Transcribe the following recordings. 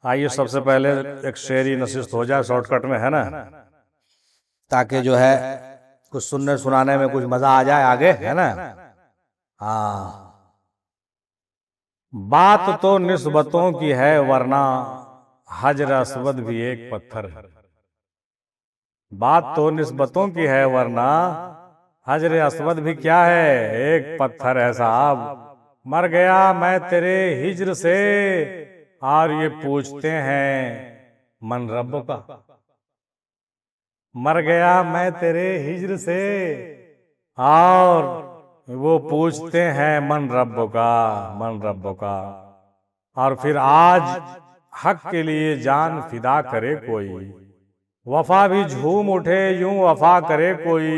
आइए सबसे पहले एक शेरी नशिस्त हो जाए शॉर्टकट में, है ना, ताकि जो है कुछ सुनने सुनाने में कुछ मजा आ जाए आगे, है ना। हाँ, बात तो निस्बतों की है वरना हजर अस्वद भी एक पत्थर है। बात तो निस्बतों की है वरना हजर अस्वद भी क्या है, एक पत्थर है साहब। मर गया मैं तेरे हिज्र से और ये पूछते हैं मन रब का। मर गया मैं तेरे हिज्र से और वो पूछते हैं मन रब का, मन रब का। और फिर आज हक के लिए जान फिदा करे कोई, वफा भी झूम उठे यूं वफा करे कोई।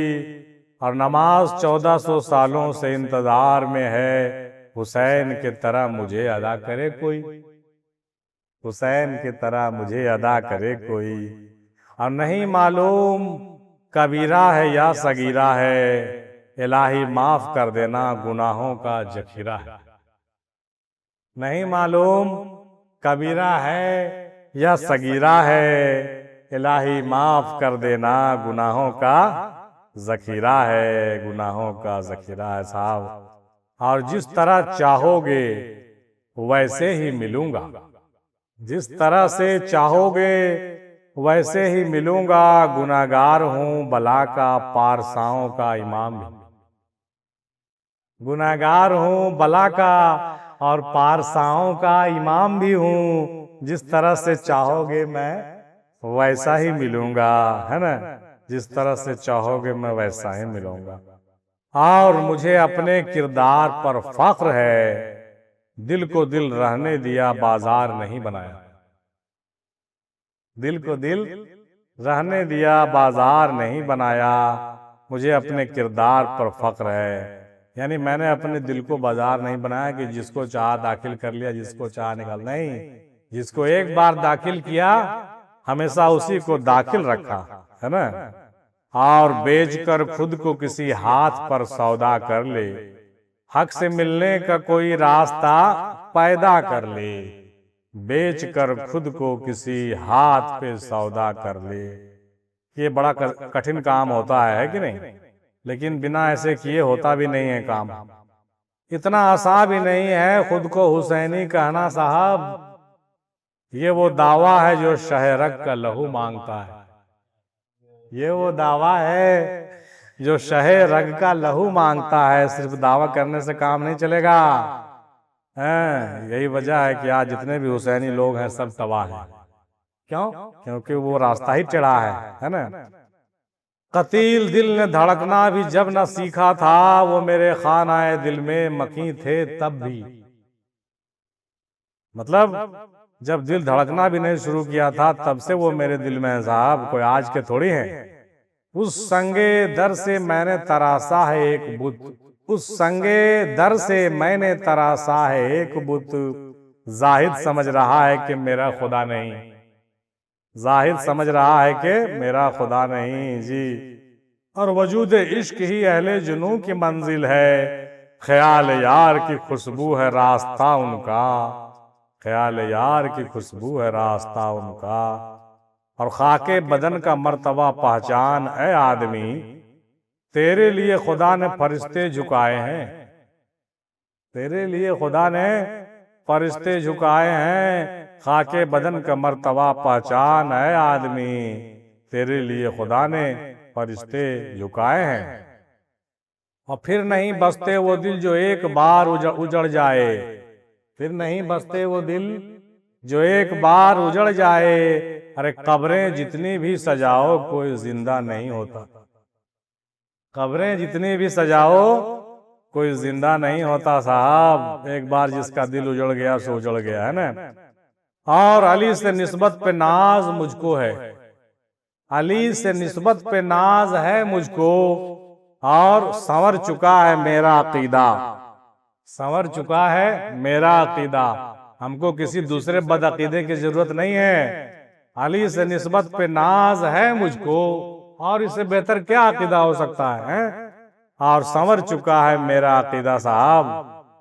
और नमाज 1400 सालों से इंतजार में है, हुसैन के तरह मुझे अदा करे कोई, हुसैन की तरह मुझे अदा करे कोई। और नहीं मालूम कबीरा है या सगीरा है, इलाही माफ कर देना गुनाहों का जखीरा है। नहीं मालूम कबीरा है या सगीरा है, इलाही माफ कर देना गुनाहों का जखीरा है, गुनाहों का जखीरा है साहब। और जिस तरह चाहोगे वैसे ही मिलूंगा, जिस तरह से चाहोगे वैसे ही मिलूंगा। गुनाहगार हूं बला का पारसाओं का इमाम भी, गुनाहगार हूं बला का और पारसाओं का इमाम भी हूं। जिस तरह से चाहोगे मैं वैसा ही मिलूंगा, है ना, जिस तरह से चाहोगे मैं वैसा ही मिलूंगा। और मुझे अपने किरदार पर फख्र है, दिल को दिल रहने दिया बाजार नहीं बनाया। दिल को दिल रहने दिया बाजार नहीं बनाया, मुझे अपने किरदार पर फख्र है। यानी मैंने अपने दिल को बाजार नहीं बनाया कि जिसको चाह दाखिल कर लिया, जिसको चाह निकाल, नहीं, जिसको एक बार दाखिल किया हमेशा उसी को दाखिल रखा, है ना। और बेचकर खुद को किसी हाथ पर सौदा कर ले, हक से मिलने का कोई रास्ता पैदा कर ले। बेचकर खुद को किसी हाथ पे सौदा कर ले। ये बड़ा कठिन काम होता है कि नहीं, लेकिन बिना ऐसे किए होता भी नहीं है काम। इतना आसान भी नहीं है खुद को हुसैनी कहना साहब। ये वो दावा है जो शहरग का लहू मांगता है, ये वो दावा है जो शहे रग का लहू मांगता है। सिर्फ दावा करने से काम नहीं चलेगा। यही वजह है कि आज जितने भी हुसैनी लोग हैं सब तबाह हैं। क्यों? क्योंकि वो रास्ता ही टेढ़ा है ना। कतील दिल ने धड़कना भी जब न सीखा था, वो मेरे खानाए दिल में मकी थे तब भी। मतलब जब दिल धड़कना भी नहीं शुरू किया था तब से वो मेरे दिल में है साहब, कोई आज के थोड़ी हैं। उस संगे दर से मैंने तरासा है एक बुत, उस संगे दर से मैंने तरासा है एक बुत। जाहिद समझ रहा है कि मेरा खुदा नहीं, जाहिद समझ रहा है कि मेरा खुदा नहीं जी। और वजूद इश्क ही अहले जुनू की मंजिल है, ख्याल यार की खुशबू है रास्ता उनका, ख्याल यार की खुशबू है रास्ता उनका। और खाके बदन का मर्तबा पहचान ऐ आदमी, तेरे लिए खुदा ने फरिश्ते झुकाए हैं, तेरे लिए खुदा ने फरिश्ते झुकाए हैं। खाके बदन का मर्तबा पहचान ऐ आदमी, तेरे लिए खुदा ने फरिश्ते झुकाए हैं। और फिर नहीं बसते वो दिल जो एक बार उजड़ जाए, फिर नहीं बसते वो दिल जो एक बार उजड़ जाए। अरे कब्रें जितनी भी सजाओ कोई जिंदा नहीं होता, कब्रें जितनी भी सजाओ कोई जिंदा नहीं होता साहब। एक बार जिसका दिल उजड़ गया सो उजड़ गया, है ना। और अली से निस्बत पे नाज मुझको है, अली से निस्बत पे नाज है मुझको। और संवर चुका है मेरा अकीदा, संवर चुका है मेरा अकीदा। हमको किसी दूसरे बदअकीदे की जरूरत नहीं है। अली से निस्बत पे नाज है मुझको, और इससे बेहतर क्या अकीदा हो सकता है? और संवर चुका है मेरा अकीदा साहब।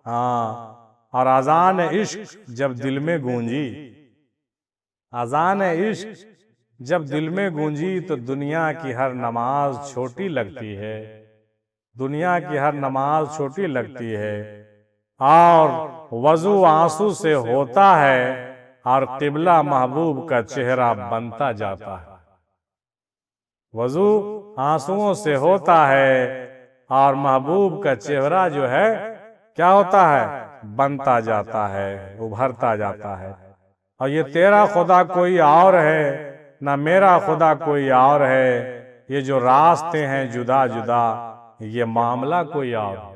हाँ, और अजान इश्क जब दिल में गूंजी, अजान इश्क जब दिल में गूंजी तो दुनिया की हर नमाज छोटी लगती है, दुनिया की हर नमाज छोटी लगती है। और वजू आंसू से होता है और किबला महबूब का चेहरा बनता जाता है। वजू आंसुओं से होता है और महबूब का चेहरा जो है क्या होता है, बनता जाता है, उभरता जाता है। और ये तेरा खुदा कोई और है ना मेरा खुदा कोई और है, ये जो रास्ते हैं जुदा जुदा ये मामला कोई और है।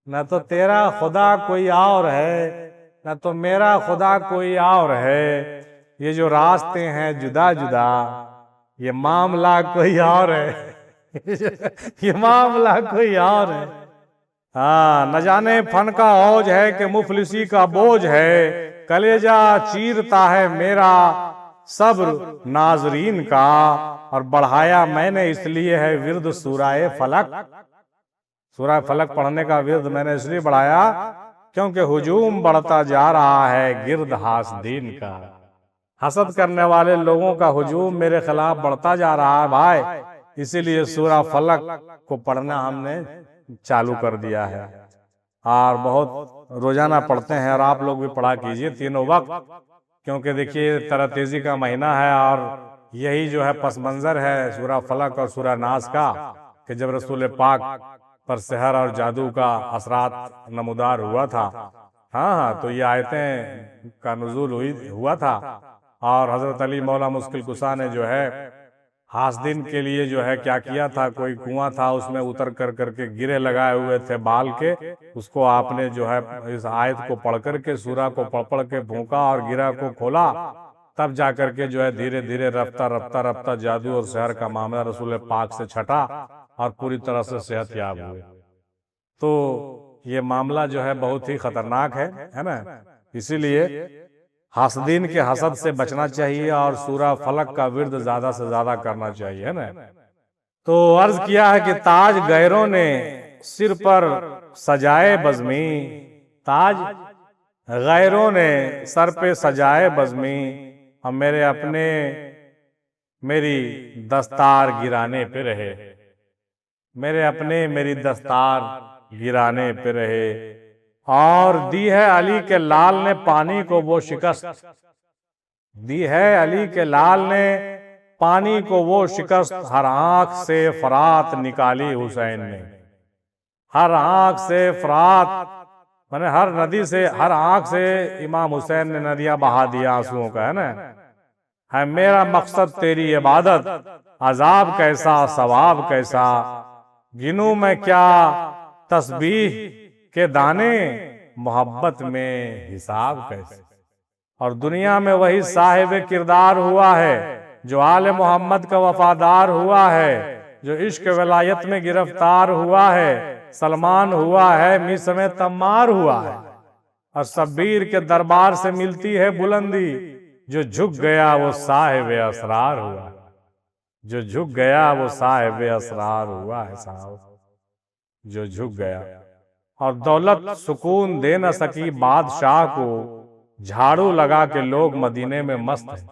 न तो तेरा खुदा कोई और है न तो मेरा खुदा कोई और है, ये जो रास्ते हैं जुदा जुदा ये मामला कोई और है। ये मामला कोई और है। हाँ, न जाने फन का औज है कि मुफलिसी का बोझ है, कलेजा चीरता है मेरा सब्र नाजरीन का। और बढ़ाया मैंने इसलिए है विर्द सूराए फलक, सूरह फलक पढ़ने का विर्द मैंने इसलिए बढ़ाया क्योंकि हुजूम बढ़ता जा रहा है गिर्द हासदीन का। हसद करने वाले लोगों का हुजूम मेरे खिलाफ बढ़ता जा रहा है भाई, इसीलिए सूरह फलक को पढ़ना हमने चालू कर दिया है और बहुत रोजाना पढ़ते हैं। और आप लोग भी पढ़ा कीजिए तीनों वक्त, क्योंकि देखिए तरह तेजी का महीना है और यही जो है पस मंजर है सूरह फलक और सूरह नास का कि जब रसूल पाक पर सहर और जादू का असरात नमूदार हुआ था। हाँ, तो ये आयतें का नुज़ूल हुआ था और हजरत अली मौला मुश्किल कुसा ने जो है हासदीन के लिए जो है क्या किया था, कोई कुआं था उसमें उतर कर करके गिरे लगाए हुए थे बाल के, उसको आपने जो है इस आयत को पढ़ करके सूरा को पढ़ पढ़ के फूंका और गिरा को खोला, तब जाकर के जो है धीरे धीरे रफ्ता रफ्ता रफ्ता जादू और सहर का मामला रसूल पाक से छटा और पूरी तरह से सेहत याब हुए। तो ये मामला जो है बहुत ही खतरनाक है ना। इसीलिए हासदीन के हसद से बचना चाहिए और सूरह फलक का विर्द ज्यादा से ज्यादा करना चाहिए, है ना। तो अर्ज किया है कि ताज गैरों ने सिर पर सजाए बज़मी, ताज गैरों ने सर पे सजाए बज़मी, और मेरे अपने मेरी दस्तार गिराने पे रहे, मेरे अपने मेरी दस्तार गिराने पे रहे। और दी है अली के लाल ने पानी को वो शिकस्त, दी है अली के लाल ने पानी को वो शिकस्त, हर आंख से फरात निकाली हुसैन ने, हर आंख से फरात माने हर नदी से, हर आंख से इमाम हुसैन ने नदियां बहा दिया आंसुओं का, है ना। है मेरा मकसद तेरी इबादत, अजाब कैसा सवाब कैसा, गिनूं मैं क्या तस्बीह के दाने, मोहब्बत में हिसाब कैसे। और दुनिया में वही साहिब किरदार हुआ है जो आले मोहम्मद का वफादार हुआ है, जो इश्क विलायत में गिरफ्तार हुआ है, सलमान हुआ है मिस्र में तम्मार हुआ है। और शब्बीर के दरबार से मिलती है बुलंदी, जो झुक गया वो साहिब असरार हुआ, जो झुक गया वो साहिब असरार हुआ है साहब, जो झुक गया। और दौलत सुकून दे न सकी बादशाह को, झाड़ू लगा के लोग मदीने में मस्त हैं।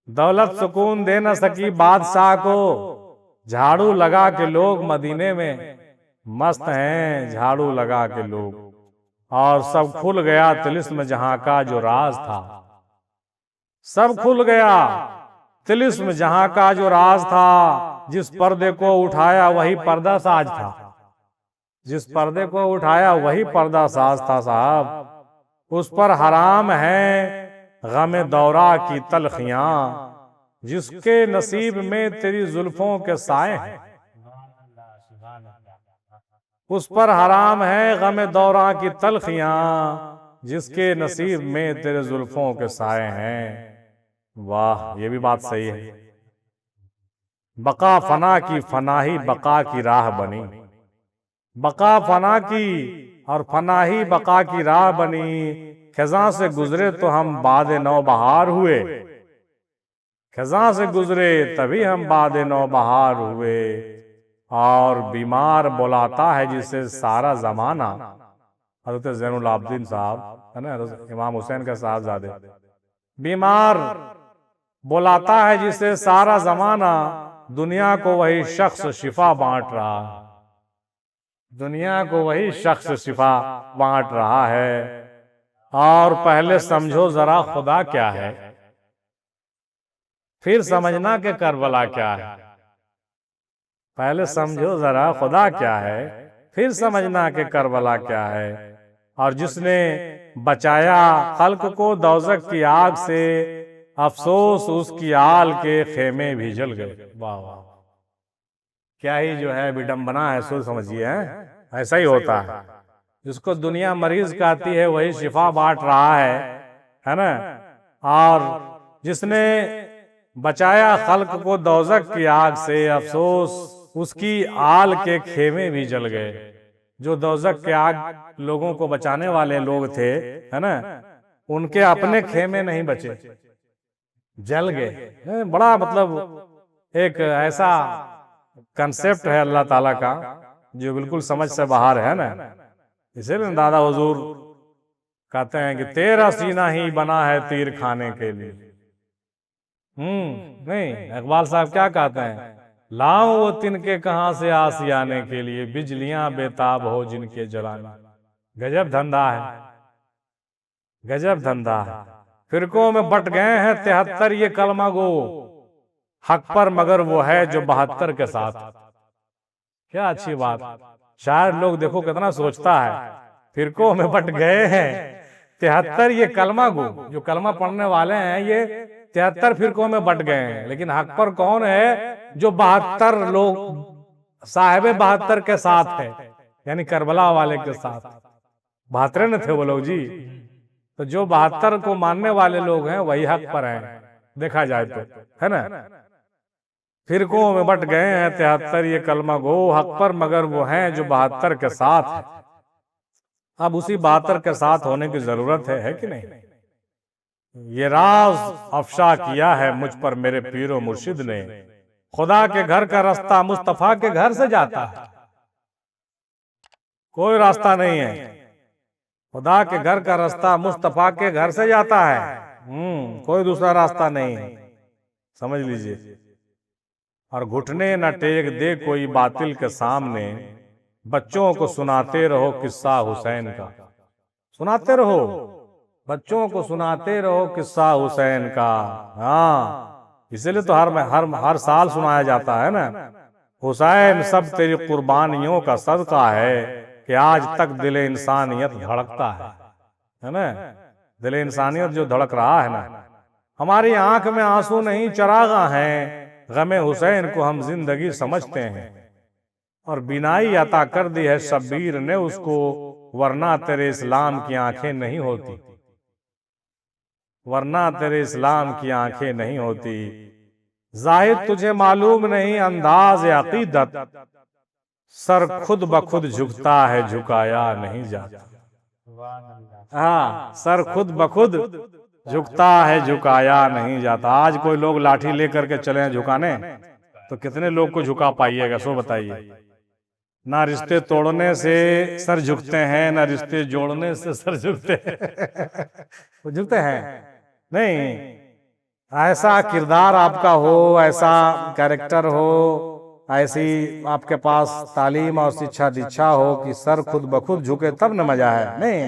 दौलत सुकून दे न सकी बादशाह को, झाड़ू लगा के लोग मदीने में मस्त हैं, झाड़ू लगा के लोग। और सब खुल गया तिलिस्म जहां का जो राज था, सब खुल गया तिलिस्म जहां का जो राज था। जिस पर्दे को उठाया वही पर्दा साज था, जिस पर्दे को उठाया वही पर्दा साज था साहब। उस पर हराम है गमे दौरा की तलखियां, जिसके नसीब में तेरी जुल्फों के साए हैं। उस पर हराम है गमे दौरा की तलखियां, जिसके नसीब में तेरे जुल्फों के साए हैं। वाह, ये भी बात सही है। बका फना की फनाही बका की राह बनी, बका फना की और फनाही बका की राह बनी। खज़ां से गुजरे तो हम बाद नौ बहार हुए, खज़ां से गुजरे तभी हम बाद नौ बहार हुए। और बीमार बुलाता है जिसे सारा जमाना, हज़रत ज़ैनुल आबिदीन साहब है ना, इमाम हुसैन का साहबजादे। बीमार बुलाता है जिसे सारा जमाना, दुनिया को वही शख्स शिफा बांट रहा है, दुनिया को वही शख्स शिफा बांट रहा है। और पहले समझो जरा खुदा क्या है, फिर समझना कि करबला क्या है। पहले समझो जरा खुदा क्या है, फिर समझना कि करबला क्या है। और जिसने बचाया खल्क को दौजक की आग से, अफसोस उसकी आल के खेमे भी जल गए। वाह वाह, क्या ही जो है विडंबना है, सोच समझिए। ऐसा ही होता है, जिसको दुनिया मरीज कहती है वही शिफा बांट रहा है ना। और जिसने बचाया खल्क को दौजक की आग से, अफसोस उसकी आल के खेमे भी जल गए। जो दौजक के आग लोगों को बचाने वाले लोग थे, है ना, उनके अपने खेमे नहीं बचे, जल गए। बड़ा मतलब एक ऐसा कंसेप्ट है अल्लाह ताला का जो बिल्कुल समझ से बाहर है ना। इसीलिए दादा हुजूर कहते हैं कि तेरा सीना ही बना है तीर खाने के लिए। नहीं, इकबाल साहब क्या कहते हैं, लाओ वो तिनके कहां से आसियाने के लिए, बिजलियां बेताब हो जिनके जलाने। गजब धंधा है, गजब धंधा है। फिरकों में बट गए हैं 73 ये कलमा गो, हक पर मगर वो है जो 72 के साथ। क्या अच्छी बात। शायद लोग देखो कितना सोचता है, फिरकों में बट गए हैं 73 ये कलमा गो, जो कलमा पढ़ने वाले हैं ये 73 फिरकों में बट गए हैं, लेकिन हक पर कौन है, जो 72 लोग साहिब 72 के साथ है, यानी करबला वाले के साथ। 72 न थे वो लोग जी, तो जो 72 को मानने वाले लोग हैं वही हक पर हैं, देखा जाए तो, है ना। फिरकों में बट गए हैं 73 ये कलमा गो, हक पर मगर वो हैं जो 72 के साथ है। अब उसी 72 के साथ होने की जरूरत है कि नहीं। ये राज अफशा किया है मुझ पर मेरे पीरो मुर्शिद ने, खुदा के घर का रास्ता मुस्तफा के घर से जाता है। कोई रास्ता नहीं है, खुदा के घर का रास्ता मुस्तफा के घर से जाता है। कोई दूसरा रास्ता नहीं है, समझ लीजिए। और घुटने न टेक दे कोई बातिल के सामने, बच्चों को सुनाते रहो किस्सा हुसैन का। सुनाते रहो, बच्चों को सुनाते रहो किस्सा हुसैन का। हाँ, इसीलिए तो हर साल सुनाया जाता है ना। हुसैन सब तेरी कुर्बानियों का सदका है कि आज तक दिल इंसानियत धड़कता है ना। दिल इंसानियत जो धड़क रहा है ना, हमारी आंख में आंसू नहीं चरागा हैं, गमे हुसैन को हम जिंदगी समझते हैं। और बिनाई अता कर दी है शब्बीर ने उसको, वरना तेरे इस्लाम की आंखें नहीं होती, वरना तेरे इस्लाम की आंखें नहीं होती। जाहिद तुझे मालूम नहीं अंदाज अकीदत, सर खुद ब खुद झुकता है झुकाया नहीं जाता। हाँ, सर खुद ब खुद झुकता है झुकाया नहीं जाता। आज कोई लोग लाठी लेकर के चले हैं झुकाने, तो कितने लोग को झुका पाइएगा, सो बताइए। ना रिश्ते तोड़ने से सर झुकते हैं, ना रिश्ते जोड़ने से सर झुकते हैं। वो झुकते हैं नहीं। ऐसा किरदार आपका हो, ऐसा कैरेक्टर हो, ऐसी आपके पास तालीम और शिक्षा दीक्षा हो कि सर खुद ब खुद झुके, तब न मजा है। नहीं,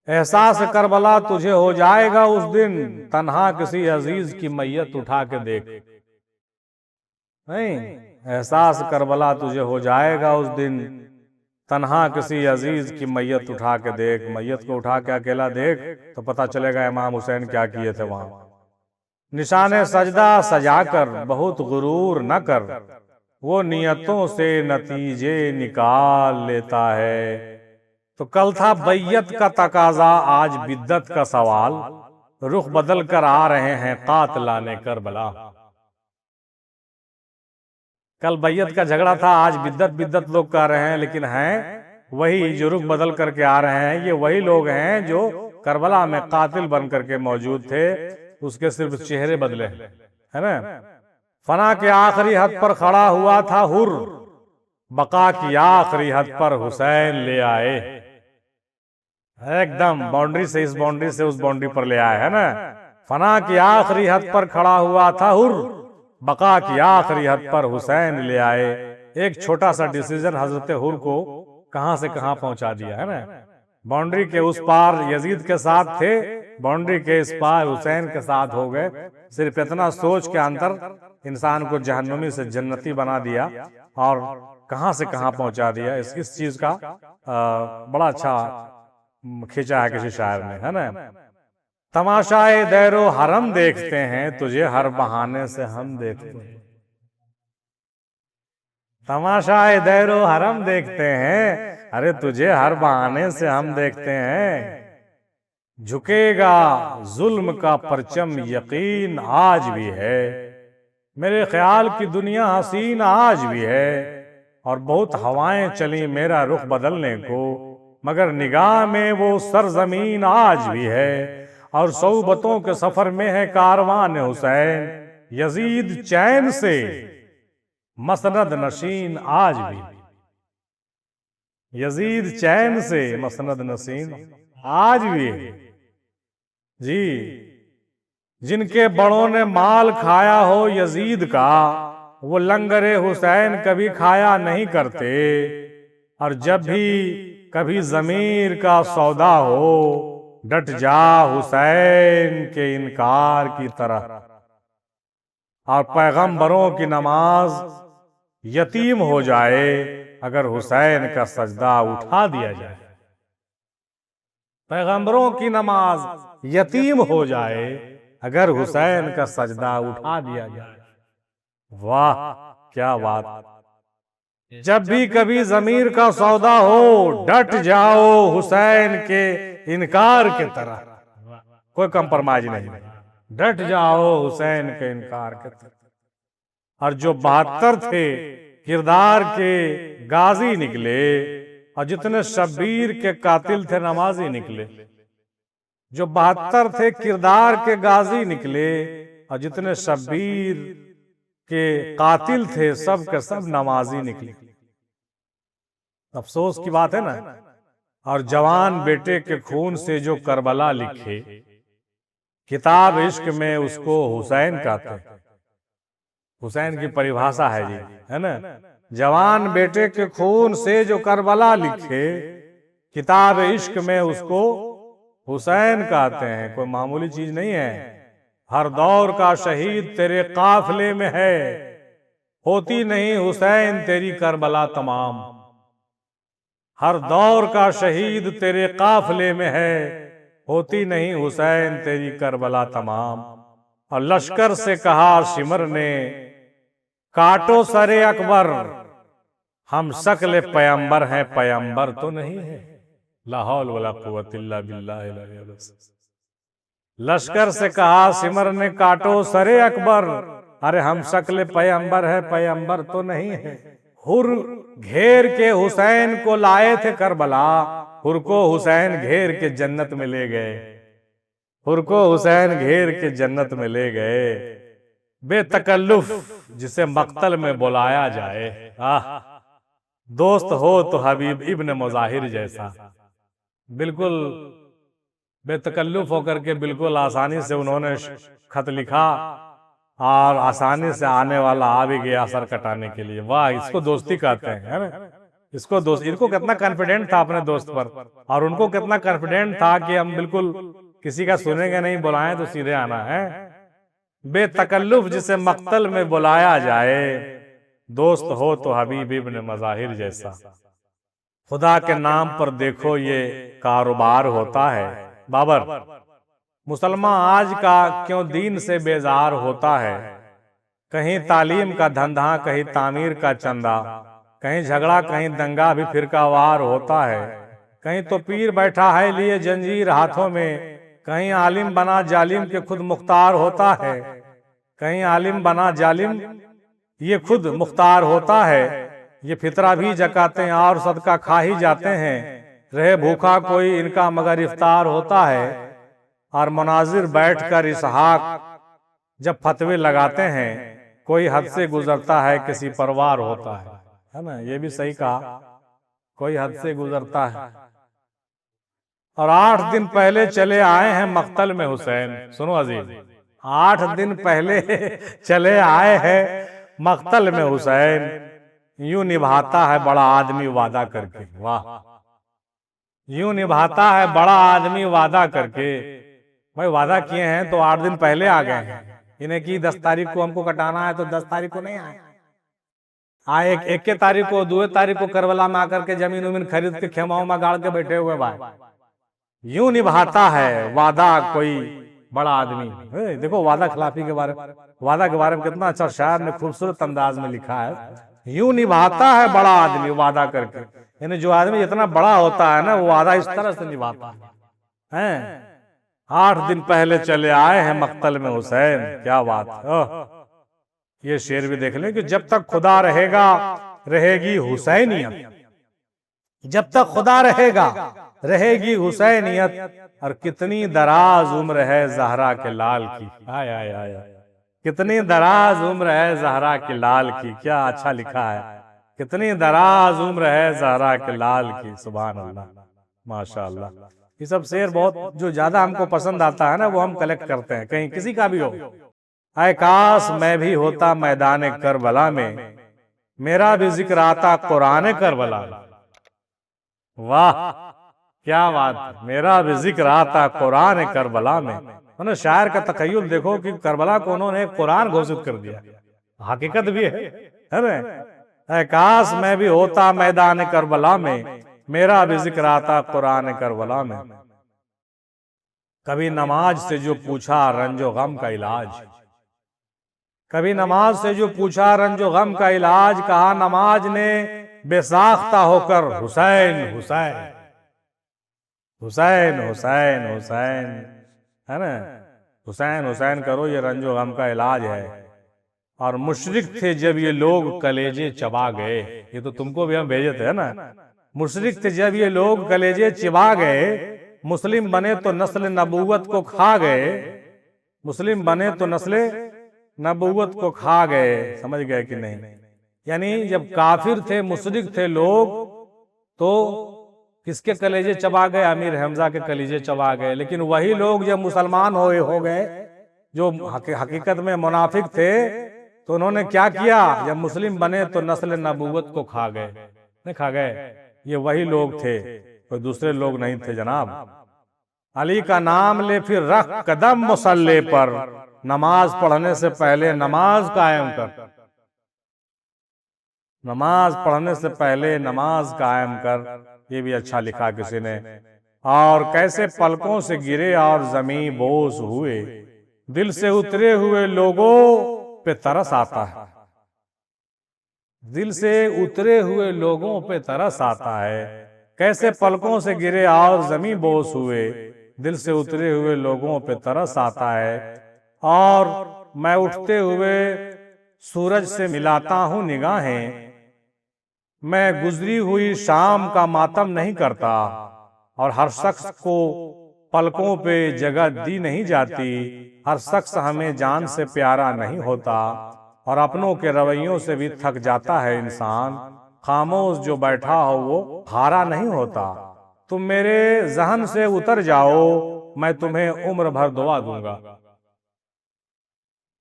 एहसास करबला तुझे हो जाएगा उस दिन, तन्हा किसी अजीज की मैयत उठा के देख। नहीं, एहसास करबला तुझे हो जाएगा उस दिन, तन्हा किसी अजीज की मैयत उठा के देख। मैयत को उठा के अकेला देख तो पता चलेगा इमाम हुसैन क्या किए थे वहां। निशाने सजदा सजाकर बहुत गुरूर न कर, वो नियतों से नतीजे निकाल लेता है। तो कल था बैयत का तकाजा, आज बिद्दत का सवाल, रुख बदल कर आ रहे हैं कातिलाने करबला। कल बैयत का झगड़ा था, आज बिद्दत बिद्दत लोग कह रहे हैं, लेकिन हैं वही जो रुख बदल करके आ रहे हैं। ये वही लोग हैं जो करबला में कातिल बन करके मौजूद थे, उसके सिर्फ चेहरे बदले, है ना। फना के आखिरी हद पर खड़ा हुआ था हुर, बका की आखिरी हद पर हुसैन ले आए। एकदम बाउंड्री से इस बाउंड्री से उस बाउंड्री पर ले आए, है ना। फना की आखिरी हद पर खड़ा हुआ था हुर, बका की आखिरी हद पर हुसैन ले आए। एक छोटा सा डिसीजन हजरत हुर को कहां से कहां पहुंचा दिया, है ना। बाउंड्री के उस पार यजीद के साथ थे, बाउंड्री के इस पार हुसैन के साथ हो गए। सिर्फ इतना सोच के अंतर इंसान को जहन्नुमी से जन्नती बना दिया और कहां से कहां पहुंचा दिया। इस चीज का बड़ा अच्छा खींचा है किसी शायर ने, है ना। तमाशाए दैरो हरम देखते हैं तुझे, हर बहाने से हम देखते हैं। तमाशाए दैरो हरम देखते हैं, अरे तुझे हर बहाने से हम देखते हैं। झुकेगा जुल्म का परचम यकीन आज भी है, मेरे ख्याल की दुनिया हसीन आज भी है। और बहुत हवाएं चली मेरा रुख बदलने को, मगर निगाह में वो सरजमीन आज भी है। और सौबतों के सफर में है कारवान हुसैन, यजीद चैन से मसनद नशीन आज भी। यजीद चैन से मसनद नशीन आज भी है जी। जिनके बड़ों ने माल खाया हो यजीद का, वो लंगरे हुसैन कभी खाया नहीं करते। और जब भी कभी जमीर का सौदा हो, डट जा हुसैन के इनकार की तरह। और पैगंबरों की नमाज यतीम हो जाए अगर हुसैन का सजदा उठा दिया जाए। पैगंबरों की नमाज यतीम हो जाए अगर हुसैन का सजदा उठा दिया जाए। वाह क्या बात। जब भी कभी जमीर का सौदा हो, डट जाओ हुसैन के इनकार की तरह। कोई कंप्रोमाइज नहीं, डट जाओ हुसैन के इनकार की तरह। और जो 72 थे किरदार के गाजी निकले, और जितने शब्बीर के कातिल थे नमाजी निकले। जो 72 थे किरदार के गाजी निकले, और जितने शब्बीर के कातिल थे सब के सब नमाजी निकले। अफसोस की बात है ना। और जवान बेटे के खून से जो करबला लिखे, किताब इश्क में उसको हुसैन कहते हैं। हुसैन की परिभाषा है जी, है ना। जवान बेटे के खून से जो करबला लिखे, किताब इश्क में उसको हुसैन कहते हैं। कोई मामूली चीज नहीं है। हर दौर का शहीद तेरे काफिले में है, होती नहीं हुसैन तेरी करबला तमाम। हर दौर का शहीद तेरे काफिले में है, होती नहीं हुसैन तेरी करबला तमाम। और लश्कर से कहा शिमर ने, काटो सरे अकबर, हम शक्ल पैगंबर हैं पैगंबर तो नहीं है। ला हौल वला कुव्वत इल्ला बिल्लाहिल अलिय्यिल अज़ीम। लश्कर से कहा सिमर ने, काटो सरे अकबर, अरे हम शक्ल पैगंबर है पैगंबर तो नहीं है। हुर घेर के हुसैन को लाए थे करबला, हुर को हुसैन घेर के जन्नत में ले गए। हुर को हुसैन घेर के जन्नत में ले गए। बेतकल्लुफ जिसे मक्तल में बुलाया जाए। दोस्त हो तो हबीब इब्न मुजाहिर जैसा। बिल्कुल बेतकल्लुफ होकर के बिल्कुल आसानी से उन्होंने खत लिखा, और आसानी से आने वाला आ भी गया सर कटाने के लिए। वाह, इसको दोस्ती कहते हैं, है ना। इसको दोस्त, इनको कितना कॉन्फिडेंट था अपने दोस्त पर, और उनको कितना कॉन्फिडेंट था कि हम बिल्कुल किसी का सुनेंगे नहीं, बुलाएं तो सीधे आना है। बेतकल्लुफ जिसे मक्तल में बुलाया जाए, दोस्त हो तो हबीब इब्न मज़ाहिर जैसा। खुदा के नाम पर देखो ये कारोबार होता है। बाबर, मुसलमान आज का क्यों दीन से बेजार होता है। कहीं तालीम का धंधा, कहीं तामीर का चंदा, कहीं झगड़ा कहीं दंगा भी फिरकावार होता है। कहीं तो पीर बैठा है लिए जंजीर हाथों में, कहीं आलिम बना जालिम के खुद मुख्तार होता है। कहीं आलिम बना जालिम ये खुद मुख्तार होता है। ये फितरा भी जकाते हैं और सदका खा ही जाते हैं। रहे भूखा कोई इनका मगर इफ्तार होता है। और मुनाजिर बैठकर इसहाक जब फतवे लगाते हैं, कोई हद से गुजरता है किसी परवार होता है ना। ये भी सही कहा, कोई हद से गुजरता है। और 8 दिन पहले चले आए हैं मक्तल में हुसैन। सुनो अजीज, 8 दिन पहले चले आए हैं मक्तल में हुसैन, यूं निभाता है बड़ा आदमी वादा करके। वाह, यूं निभाता है बड़ा आदमी वादा करके। भाई वादा किए हैं तो 8 दिन पहले आ गए हैं। इन्हें कि 10 तारीख को हमको कटाना है तो 10 तारीख को नहीं आए, आए एक के तारीख को, 2 तारीख को करबला में आकर के जमीन उमीन खरीद के खेमा उमा गाड़ के बैठे हुए। भाई यूं निभाता है वादा कोई बड़ा आदमी। देखो वादा खिलाफी के बारे में, वादा के बारे में कितना अच्छा शायर ने खूबसूरत अंदाज में लिखा है। यूं निभाता है बड़ा आदमी वादा करके, यानी जो आदमी जितना बड़ा होता है ना वो वादा इस तरह से निभाता है। 8 दिन पहले चले आए हैं मक्तल में हुसैन। क्या बात है। ये शेर भी देख लें कि जब तक खुदा रहेगा रहेगी हुसैनियत, जब तक खुदा रहेगा रहेगी हुसैनियत, और कितनी दराज उम्र है जहरा के लाल की। आय आय आय, कितनी दराज उम्र है जहरा के लाल की। क्या अच्छा लिखा है, कितनी दराज उम्र है जहरा के लाल की। सुभान अल्लाह, माशाअल्लाह। ये सब शेर बहुत जो ज्यादा हमको पसंद आता है ना वो हम कलेक्ट करते हैं, कहीं किसी का भी हो। ऐ काश मैं भी होता मैदान करबला में, मेरा भी जिक्र आता कुरान करबला। वाह क्या बात, मेरा भी जिक्र आता कुरान करबला में। मतलब शायर का तखय्युल देखो कि करबला को उन्होंने कुरान घोषित कर दिया। हकीकत भी है ना। ऐ काश मैं भी होता मैदान करबला में, मेरा भी जिक्र आता कुरान करबला में। कभी नमाज से जो पूछा रंजो गम का इलाज, कभी नमाज से जो पूछा रंजो गम का इलाज, कहा नमाज ने बेसाख्ता होकर हुसैन हुसैन हुसैन हुसैन हुसैन, है ना। हुसैन हुसैन करो, ये रंजो गम का इलाज है। और मुशरिक थे जब ये लोग कलेजे चबा गए, ये तो तुमको भी हम भेजे थे ना। मुशरिक थे जब ये लोग कलेजे चिबा गए, मुस्लिम बने तो नस्ल नबूवत को खा गए, मुस्लिम बने तो नस्ल नबूवत को खा गए। समझ गए कि नहीं। यानी जब काफिर थे मुशरिक थे लोग तो किसके कलेजे चबा गए, अमीर हमजा के कलेजे चबा गए। लेकिन वही लोग जब मुसलमान हो गए, जो हकीकत में मुनाफिक थे, तो उन्होंने क्या किया, जब मुस्लिम बने तो नस्ल नबूवत को खा गए। नहीं खा गए, ये वही लोग थे, कोई दूसरे लोग नहीं थे जनाब। अली का नाम ले फिर रख कदम मुसल्ले पर, नमाज पढ़ने से पहले नमाज कायम कर, नमाज पढ़ने से पहले नमाज कायम कर। ये भी अच्छा लिखा किसी ने। और कैसे पलकों से गिरे और जमी बोझ हुए, दिल से उतरे हुए लोगों पे तरस आता है, दिल से उतरे हुए लोगों पे तरस आता है। कैसे पलकों से गिरे और जमी बोझ हुए, दिल से उतरे हुए लोगों पे तरस आता है। और मैं उठते हुए सूरज से मिलाता हूं निगाहें, मैं गुजरी हुई शाम का मातम नहीं करता। और हर शख्स को पलकों पे जगह दी नहीं जाती, हर शख्स हमें जान से प्यारा नहीं होता। और अपनों के रवैयों से भी थक जाता है इंसान, खामोश जो बैठा हो वो हारा नहीं होता। तुम मेरे जहन से उतर जाओ, मैं तुम्हें उम्र भर दुआ दूंगा।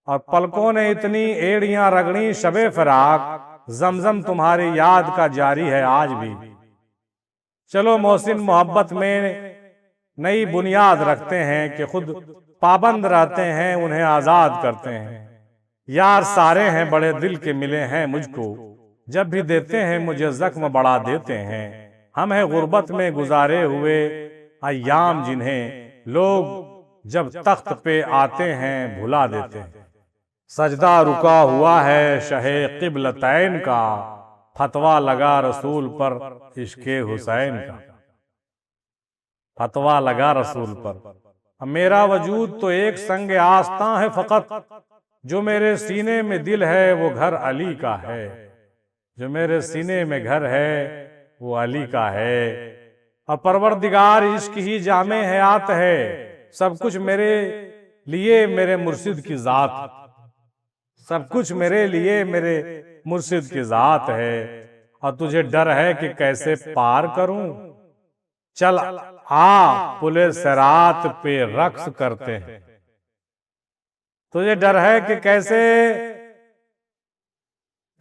और पलकों ने इतनी एड़ियां रगड़ी शबे फराक, जमजम तुम्हारी याद का जारी है आज भी। चलो मोहसिन मोहब्बत में नई बुनियाद रखते हैं कि खुद पाबंद रहते हैं, उन्हें आजाद करते हैं। यार सारे हैं बड़े दिल के मिले हैं मुझको, जब भी देते हैं मुझे जख्म बढ़ा देते हैं। हम हैं गुर्बत में गुजारे हुए अय्याम, जिन्हें लोग जब तख्त पे आते हैं भुला देते हैं। सजदा रुका हुआ है शहे क़िबलतैन का, फतवा लगा रसूल पर इश्क़े हुसैन का, फतवा लगा रसूल पर। अब मेरा वजूद तो एक संग आस्तां है फ़कत, जो मेरे सीने में दिल है वो घर अली का है, जो मेरे सीने में घर है वो अली का है। और परवरदिगार इश्क ही जामे हयात है, सब कुछ मेरे लिए मेरे मुर्शिद की जात, सब कुछ मेरे लिए मेरे मुर्शिद की जात है। और तुझे डर है कि कैसे पार करूं, चल आ पुले सिरात पे रक्स करते हैं। तुझे डर है कि कैसे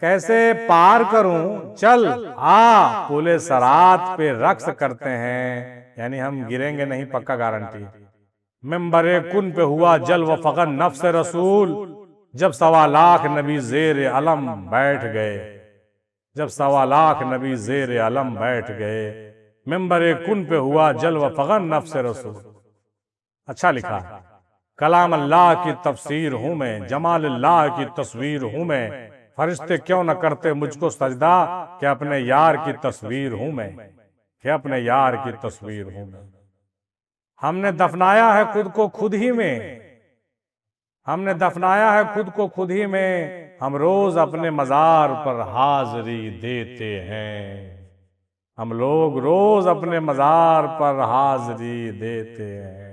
कैसे पार करूं, चल आ पुले सिरात पे रक्स करते हैं, यानी हम गिरेंगे नहीं, पक्का गारंटी। मिंबरे कुन पे हुआ जल व फगन नफ्स रसूल, जब 1.25 लाख नबी जेर अलम बैठ गए, जब 1.25 लाख नबी जेर अलम बैठ गए, मिंबरे कुन पे हुआ जल व फगन नफ्स रसूल। अच्छा लिखा। कलाम अल्लाह की तफसीर हूं मैं, जमाल अल्लाह की तस्वीर हूं मैं, फरिश्ते क्यों न करते मुझको सजदा, कि अपने यार की तस्वीर हूं मैं, कि अपने यार की तस्वीर हूं मैं। हमने दफनाया है खुद को खुद ही में, हमने दफनाया है खुद को खुद ही में, हम रोज अपने मजार पर हाजिरी देते हैं, हम लोग रोज अपने मजार पर हाजिरी देते हैं।